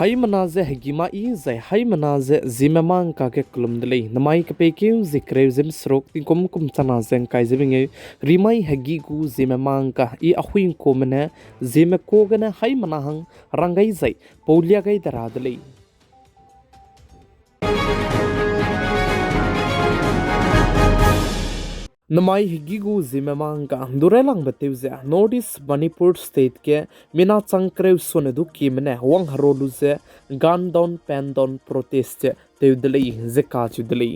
hai manaze hegima I zai hai manaze zimamang ka ke klum dlei namai ke pekiu zikre zim srok tin kum kum chana zeng kai zibinge rimai hegi gu zimamang ka I ahuin komene zime kogene hai manahang rangai zai paulia gai dara dlei namai higigu zimamang ka durelang beteuze notice manipur state ke mina changkrew sonedu kimene wang harolu ze gun down pen down protest teudlei zeka chudlei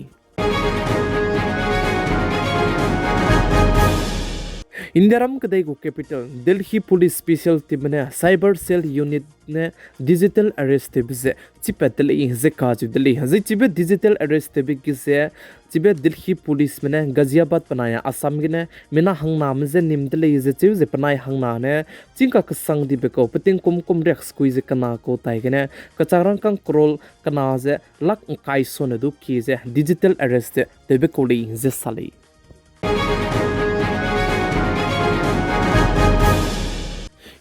Indiaram kadai go capital Delhi police special team ne cyber cell unit ne digital arrest bize chipatele ze kaju deli ze chibe digital arrest bi gise chibe Delhi police mene Ghaziabad panaya Assam gine mina hangna mze nimdele ze chiu ze panai hangna ne chingka kasang di beko pating kum rex squeeze kana ko tai gine kacharang kang krol kana ze lak kai sone du ki ze digital arrest tebe koli ze sali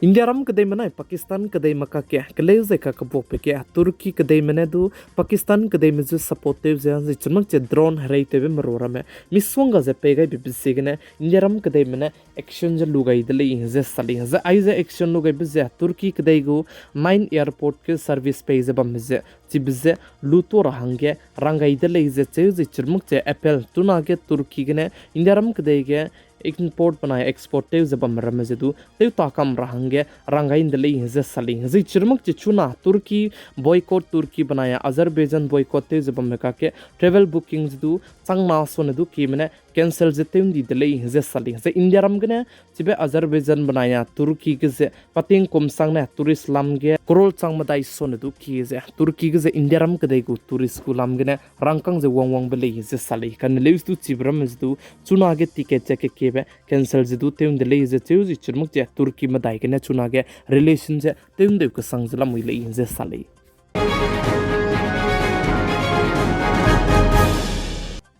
Indiaram kadai manai Pakistan kadai maka ke kaleze ka kabok pe ke Turkey kadai mane du Pakistan kadai mezu supportive ze chumang che drone harai tebe marora me miswanga ze pega BBC gene Indiaram kadai mane action je lugai dele ze sali ze aize action lugai bize Turkey kadai go 9 airport ke service pe ze bamze chibze luto rahange rangai dele ze che chumang che apple tuna ke Turkey gene Indiaram kadai ge import banaya export te zabam ramazedu te takam rahange rangai indele ze sali ze chirmak che chuna Turkey boycott Turkey banaya Azerbaijan boycott te zabam ka ke travel bookings du changna sonedu ki mane cancel je te undi dele ze sali ze India ram gane chibe Azerbaijan banaya Turkey ge ze pating kom sangna tourist lam ge krol changmadai sonedu ki ze Turkey ge ze India ram kadai gu tourist ku lam gane rangkang ze wang bele ze sali kan leus tu chibram du chuna ge ticket che ke cancel zidu teun de leze teuzi churmuk je Turkey madai ke na chuna ge relation je teun de ka sangzla mui le inze sali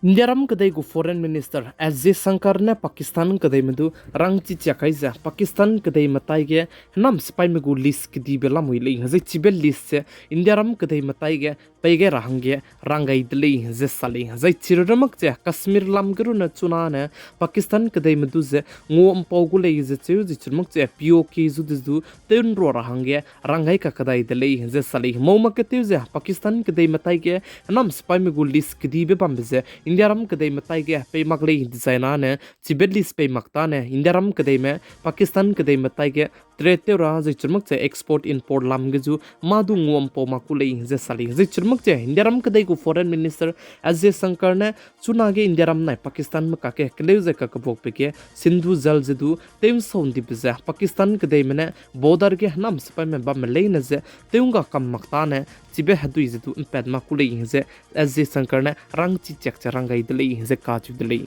Indiaram kadai go foreign minister S.J. Shankar ne Pakistan kadai medu rangchi chakaiza Pakistan kadai matai ge nam spai me go list kidi bela mui le haze chibel list se Indiaram kadai matai ge paige rahange rangai dle ze sali haze chirramak che Kashmir lam gru na chuna ne Pakistan kadai medu ze ngom paugu le ze cheu ji chirmak che POK zu du teun ro rahange rangai ka kadai dle ze sali moma ke teu ze Pakistan kadai matai ge nam spai me go list kidi be bam ze Indiaram kadai matai ge pe magle designa ne chibedlis pe makta ne Indiaram kadai me Pakistan kadai matai ge trete ra ze churmak che export import lam ge ju madu ngom po makule ze sali ze churmak che Indiaram kadai go foreign minister S.J. Shankar ne chuna ge Indiaram nai Pakistan ma ka ke kleuze ka kabok pe ke Sindhu jal je du tem sound di biza Pakistan kadai me ne border ge nam spa me ba me leina ze teunga kam makta ne chibe hadu je du impact makule ze S.J. Shankar ne rang chi chek rangai dele ze ka chu dele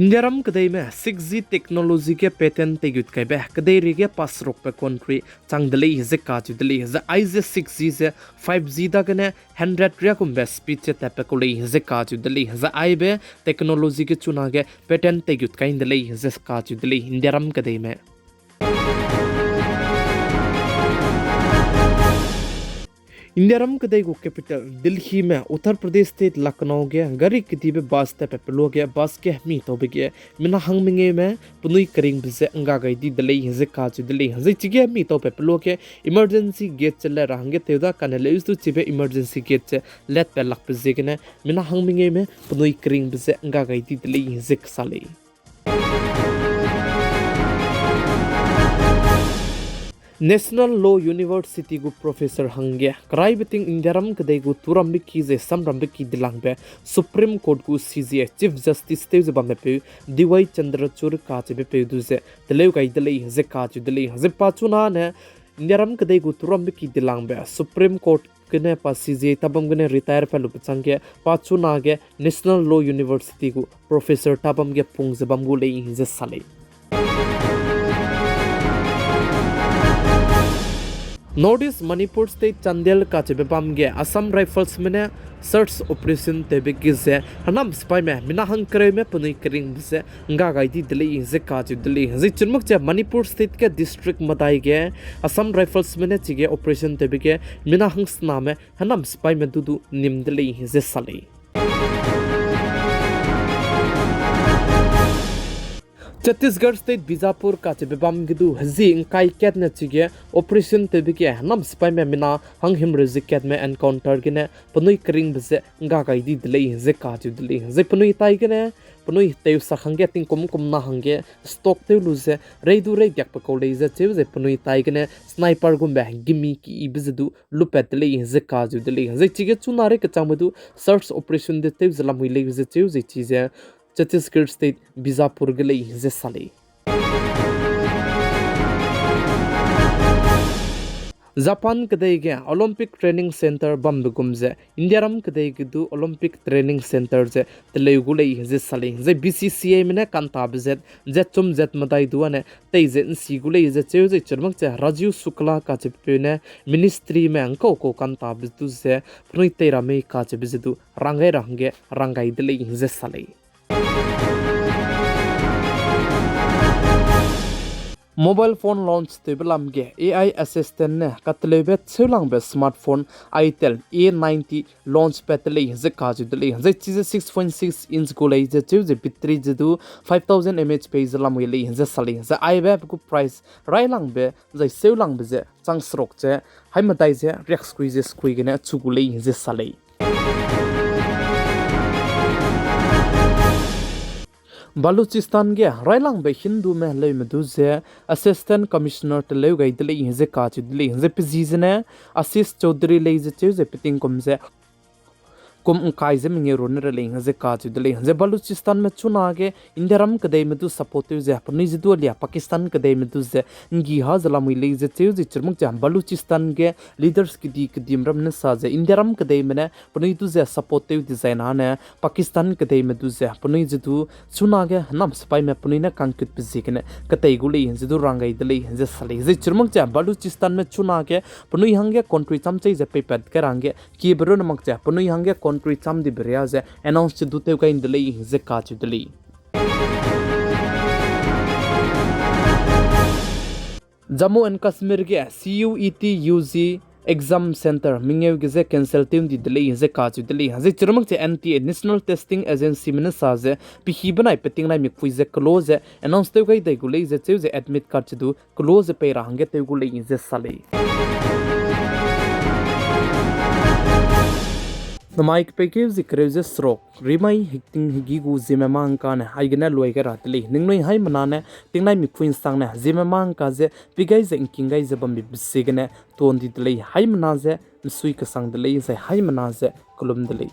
Indiaram kadai me 6G technology ke patent te gut kai be kadai ri ge pas rok pe country changdele ze ka chu dele ze aize 6G ze 5G da gane 100 ria kum be speed che te pe ko le ze ka chu dele ze Ahuibe technology ke chuna ge patent te gut kai dele ze ka chu dele Indiaram kadai me Indiaram kadai go capital Delhi में Uttar Pradesh state Lucknow के गरी कितिबे बस ते पेपलो के बस के मी तो बगे मिना हंगमिंगे में पुनुई करिंग बिसे अंगा गई दी दले हजे काजु दले हजे चिगे मी तो पेपलो के इमरजेंसी गेट चले रहंगे तेदा कने उस तो चिबे इमरजेंसी गेट से लेट पे लक बिसे के मिना हंगमिंगे में पुनुई करिंग बिसे अंगा गई दी दले हजे साले National Law University gu professor hangge krai beting Indiaram kadai gu turam ki je samram ki dilang be Supreme Court gu CJ Chief Justice te je bam pe diwai chandrachur ka che pe du je deleu kai delei je ka chu delei je pa chuna ne Indiaram kadai gu turam ki dilang be Supreme Court kene pa CJ tabam gane retire pa lu pachangge pa chuna ge National Law University gu professor tabam ge pung je bam gu lei je sale North East Manipur State Chandel Kachebamge Assam Rifles Mene search operation Tebegize Hanam Spy Me Minahang Kreme Puni Kring Bise Ngagaiti Deli Zekaji Deli Zichumukja Manipur State ke District Madaige Assam Rifles Mene Chige Operation Tebege Minahang Sname Hanam Spy Me Dudu Nimdeli Zesali Chhattisgarh State Bijapur Kachebam Gidu Hazi Kai Katne Chige Operation Tebike Nam Spy Me Mina Hang Him Rizikat Me Encounter Gine Panui Kring Bze Ngagai Di Delay Zekaju Delay Zepanui Taigene Panui Teu Sahange Tinkum Na Hange Stock Teu Luze Reidu Rei Yakpako Laser Tew Zepanui Taigene Sniper Gumbe Gimme Ki Ibizu Lupet Delay Zekaju Delay Zechige Tunare Kachamadu Search Operation de Tew Zalamui Laser Tew Zechize Chhattisgarh State Bijapur Gilei Zesali Japan Kadege Olympic Training Center Bambugumze Indiaram Kadegidu Olympic Training Center ze Telegulei Zesali ze BCCA Mene Kantabzet Zetum Zet Madai Duane Teizen Sigulei Zetze Chermakze Raju Sukla Kachipune Ministry Me Anko Kantabzu ze Pruitera Me Kachibizu Rangai Range Rangai Delei Zesali Mobile phone launch tebelamge AI assistant ne katlebet seulangbe smartphone Itel A90 launch petele zekaju dele ze chize 6.6 inch golei ze chize bitri jedu 5000 mAh page lamwele ze sali ze Ahuibe ku price railangbe ze seulangbe ze changsrok che haimatai ze rex squeeze squeegene chugulei ze sali Baluchistan ge railang be Hindu me lei meduze assistant commissioner te leu gai dele inze ka chu dele inze pizizene assist chaudhary lei je che piting komze kum kai ze minge ron re lei inze ka chu dele inze Baluchistan me chuna ge indiaram kadai medu supportive ze apni je dualia Pakistan kadai medu ze ngi ha zalamui lei je che je chirmuk jam Baluchistan ge leaders ki di kdim ram ne sa ze indiaram kadai mene puni tu ze supportive design ane Pakistan kadai medu ze puni je du chuna ge nam spy me puni na kankit pizikne katai guli je du rangai dele je sali je chirmuk jam Baluchistan me chuna ge puni hange country chamchai je pepet karange ki bro namak ja puni hange country cham di bria ze announce du te kai dele je ka chu dele Jammu and Kashmir ge CUET UG exam center mingeu ge cancel team di delay ze ka chu delay ze chirmuk che NTA National Testing Agency min sa ze pihi banai peting nai mikhui ze close announce te gai dai gulei ze che ze admit card chu close pe ra hange te gulei ze sale The mic package the cruises stroke remai hicting higigu Zeme kan haigna loiga ratli ningnoi hai manane tingnai mikhuin sangne Zeme ka ze pigai ze inkingai ze bambi bisigne tondi dlei hai manaze sui ka sang dlei ze hai manaze kulum dlei